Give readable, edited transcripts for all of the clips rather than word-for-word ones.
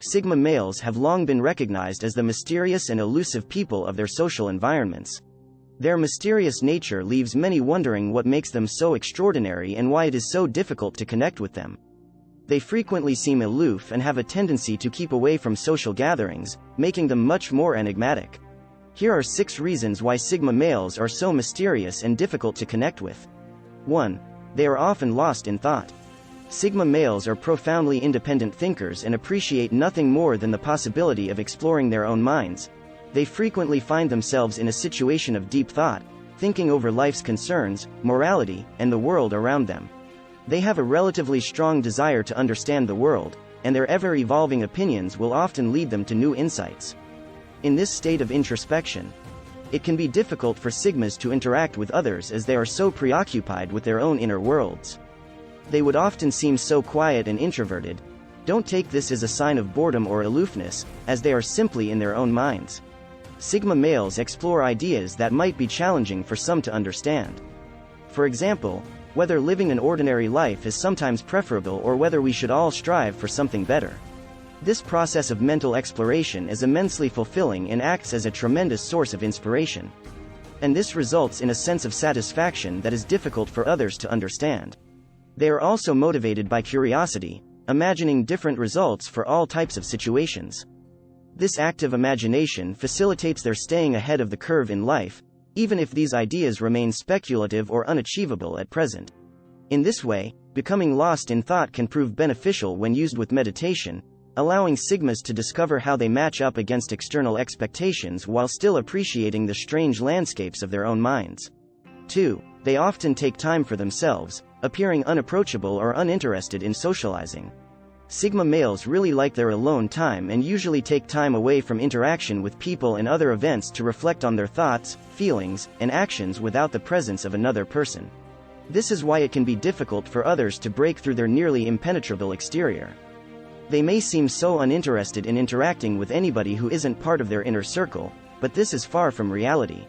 Sigma males have long been recognized as the mysterious and elusive people of their social environments. Their mysterious nature leaves many wondering what makes them so extraordinary and why it is so difficult to connect with them. They frequently seem aloof and have a tendency to keep away from social gatherings, making them much more enigmatic. Here are 6 reasons why Sigma males are so mysterious and difficult to connect with. 1. They are often lost in thought. Sigma males are profoundly independent thinkers and appreciate nothing more than the possibility of exploring their own minds. They frequently find themselves in a situation of deep thought, thinking over life's concerns, morality, and the world around them. They have a relatively strong desire to understand the world, and their ever-evolving opinions will often lead them to new insights. In this state of introspection, it can be difficult for Sigmas to interact with others as they are so preoccupied with their own inner worlds. They would often seem so quiet and introverted. Don't take this as a sign of boredom or aloofness, as they are simply in their own minds. Sigma males explore ideas that might be challenging for some to understand. For example, whether living an ordinary life is sometimes preferable or whether we should all strive for something better. This process of mental exploration is immensely fulfilling and acts as a tremendous source of inspiration. And this results in a sense of satisfaction that is difficult for others to understand. They are also motivated by curiosity, imagining different results for all types of situations. This active imagination facilitates their staying ahead of the curve in life, even if these ideas remain speculative or unachievable at present. In this way, becoming lost in thought can prove beneficial when used with meditation, allowing Sigmas to discover how they match up against external expectations while still appreciating the strange landscapes of their own minds. 2. They often take time for themselves, appearing unapproachable or uninterested in socializing. Sigma males really like their alone time and usually take time away from interaction with people and other events to reflect on their thoughts, feelings, and actions without the presence of another person. This is why it can be difficult for others to break through their nearly impenetrable exterior. They may seem so uninterested in interacting with anybody who isn't part of their inner circle, but this is far from reality.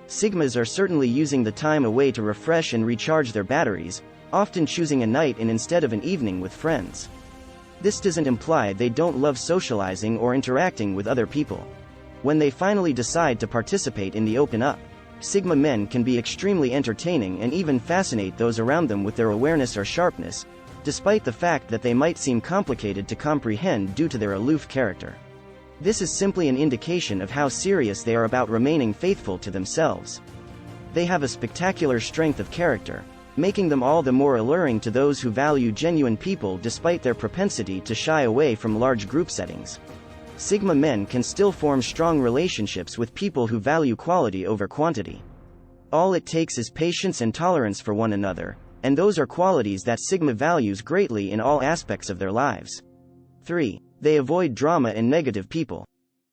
Sigmas are certainly using the time away to refresh and recharge their batteries, often choosing a night in instead of an evening with friends. This doesn't imply they don't love socializing or interacting with other people. When they finally decide to participate in the open up, Sigma men can be extremely entertaining and even fascinate those around them with their awareness or sharpness, despite the fact that they might seem complicated to comprehend due to their aloof character. This is simply an indication of how serious they are about remaining faithful to themselves. They have a spectacular strength of character, making them all the more alluring to those who value genuine people despite their propensity to shy away from large group settings. Sigma men can still form strong relationships with people who value quality over quantity. All it takes is patience and tolerance for one another, and those are qualities that Sigma values greatly in all aspects of their lives. 3. They avoid drama and negative people.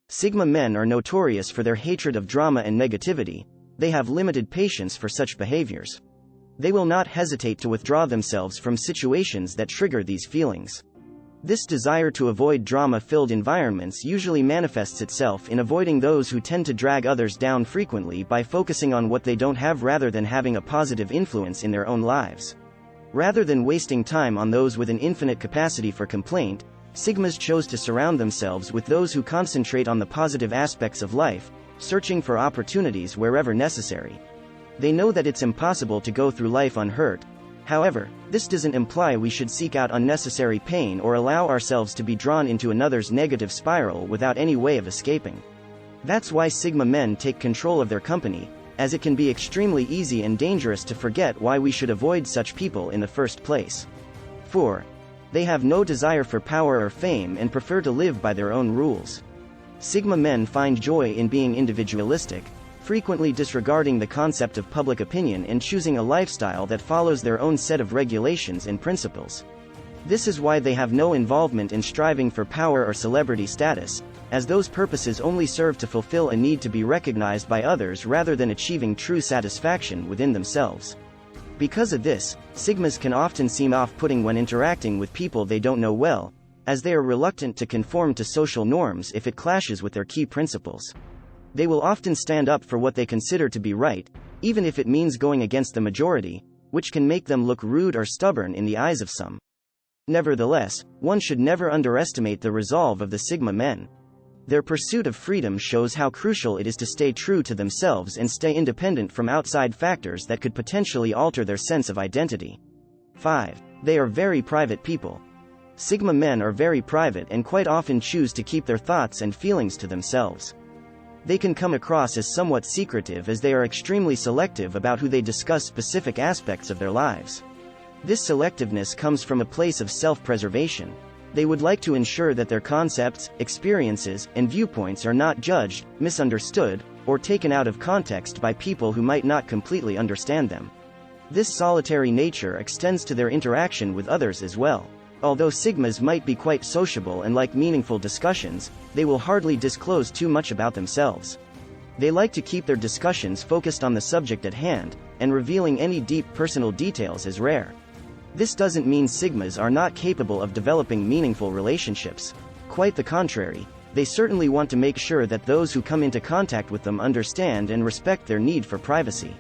Sigma men are notorious for their hatred of drama and negativity. They have limited patience for such behaviors. They will not hesitate to withdraw themselves from situations that trigger these feelings. This desire to avoid drama-filled environments usually manifests itself in avoiding those who tend to drag others down frequently by focusing on what they don't have rather than having a positive influence in their own lives. Rather than wasting time on those with an infinite capacity for complaint, Sigmas chose to surround themselves with those who concentrate on the positive aspects of life, searching for opportunities wherever necessary. They know that it's impossible to go through life unhurt. However, this doesn't imply we should seek out unnecessary pain or allow ourselves to be drawn into another's negative spiral without any way of escaping. That's why Sigma men take control of their company, as it can be extremely easy and dangerous to forget why we should avoid such people in the first place. 4. They have no desire for power or fame and prefer to live by their own rules. Sigma men find joy in being individualistic, frequently disregarding the concept of public opinion and choosing a lifestyle that follows their own set of regulations and principles. This is why they have no involvement in striving for power or celebrity status, as those purposes only serve to fulfill a need to be recognized by others rather than achieving true satisfaction within themselves. Because of this, Sigmas can often seem off-putting when interacting with people they don't know well, as they are reluctant to conform to social norms if it clashes with their key principles. They will often stand up for what they consider to be right, even if it means going against the majority, which can make them look rude or stubborn in the eyes of some. Nevertheless, one should never underestimate the resolve of the Sigma men. Their pursuit of freedom shows how crucial it is to stay true to themselves and stay independent from outside factors that could potentially alter their sense of identity. 5. They are very private people. Sigma men are very private and quite often choose to keep their thoughts and feelings to themselves. They can come across as somewhat secretive as they are extremely selective about who they discuss specific aspects of their lives. This selectiveness comes from a place of self-preservation. They would like to ensure that their concepts, experiences, and viewpoints are not judged, misunderstood, or taken out of context by people who might not completely understand them. This solitary nature extends to their interaction with others as well. Although Sigmas might be quite sociable and like meaningful discussions, they will hardly disclose too much about themselves. They like to keep their discussions focused on the subject at hand, and revealing any deep personal details is rare. This doesn't mean Sigmas are not capable of developing meaningful relationships. Quite the contrary, they certainly want to make sure that those who come into contact with them understand and respect their need for privacy.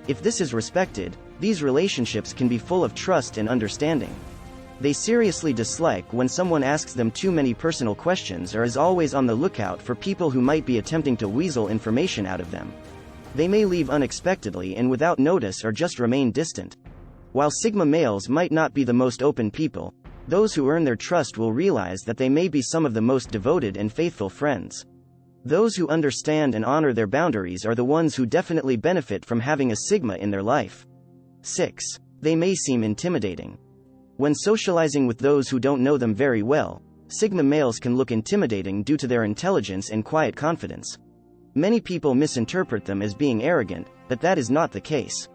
If this is respected, these relationships can be full of trust and understanding. They seriously dislike when someone asks them too many personal questions or is always on the lookout for people who might be attempting to weasel information out of them. They may leave unexpectedly and without notice or just remain distant. While Sigma males might not be the most open people, those who earn their trust will realize that they may be some of the most devoted and faithful friends. Those who understand and honor their boundaries are the ones who definitely benefit from having a Sigma in their life. 6. They may seem intimidating. When socializing with those who don't know them very well, Sigma males can look intimidating due to their intelligence and quiet confidence. Many people misinterpret them as being arrogant, but that is not the case.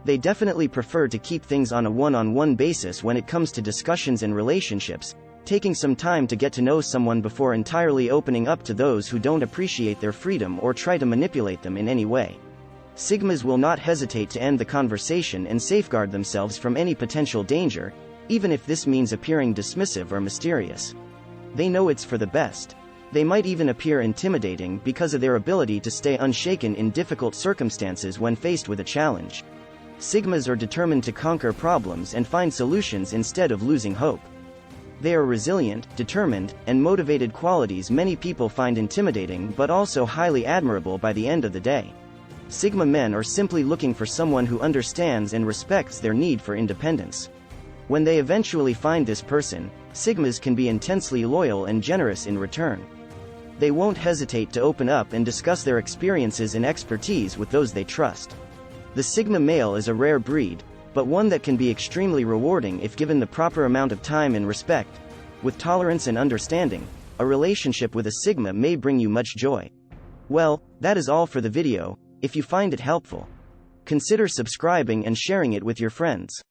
They definitely prefer to keep things on a one-on-one basis when it comes to discussions and relationships, taking some time to get to know someone before entirely opening up to those who don't appreciate their freedom or try to manipulate them in any way. Sigmas will not hesitate to end the conversation and safeguard themselves from any potential danger, even if this means appearing dismissive or mysterious. They know it's for the best. They might even appear intimidating because of their ability to stay unshaken in difficult circumstances when faced with a challenge. Sigmas are determined to conquer problems and find solutions instead of losing hope. They are resilient, determined, and motivated qualities many people find intimidating but also highly admirable by the end of the day. Sigma men are simply looking for someone who understands and respects their need for independence. When they eventually find this person, Sigmas can be intensely loyal and generous in return. They won't hesitate to open up and discuss their experiences and expertise with those they trust. The Sigma male is a rare breed, but one that can be extremely rewarding if given the proper amount of time and respect. With tolerance and understanding, a relationship with a Sigma may bring you much joy. Well, that is all for the video. If you find it helpful, consider subscribing and sharing it with your friends.